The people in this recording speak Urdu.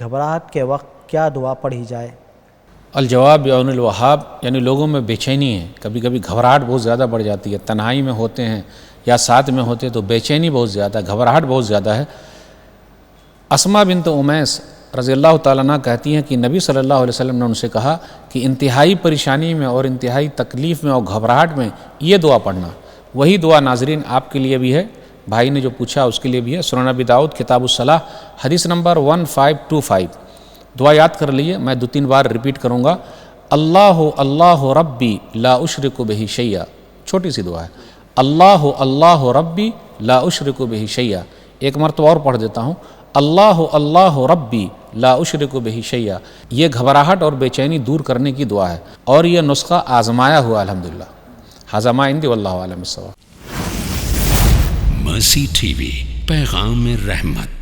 گھبراہٹ کے وقت کیا دعا پڑھی جائے؟ الجواب بعون الوہاب، یعنی لوگوں میں بے چینی ہے، کبھی کبھی گھبراہٹ بہت زیادہ بڑھ جاتی ہے، تنہائی میں ہوتے ہیں یا ساتھ میں ہوتے تو بے چینی بہت زیادہ، گھبراہٹ بہت زیادہ ہے۔ اسما بنت امیس رضی اللہ تعالیٰ عنہ کہتی ہیں کہ نبی صلی اللہ علیہ وسلم نے ان سے کہا کہ انتہائی پریشانی میں اور انتہائی تکلیف میں اور گھبراہٹ میں یہ دعا پڑھنا۔ وہی دعا ناظرین آپ کے لیے بھی ہے، بھائی نے جو پوچھا اس کے لیے بھی ہے۔ سنن ابی داؤد کتاب الصلاح حدیث نمبر 1525، دعا یاد کر لیے، میں 2-3 بار ریپیٹ کروں گا۔ اللہ اللہ ربی لا اشرک بہ شیئا، چھوٹی سی دعا ہے، اللہ اللہ ربی لا اشرک بہ شیئا۔ ایک مرتبہ اور پڑھ دیتا ہوں، اللہ اللہ ربی لا اشرک بہ شیئا۔ یہ گھبراہٹ اور بے چینی دور کرنے کی دعا ہے، اور یہ نسخہ آزمایا ہوا الحمدللہ۔ ھذا ما عندی واللہ اعلم بالصواب۔ مرسی ٹی وی، پیغام رحمت۔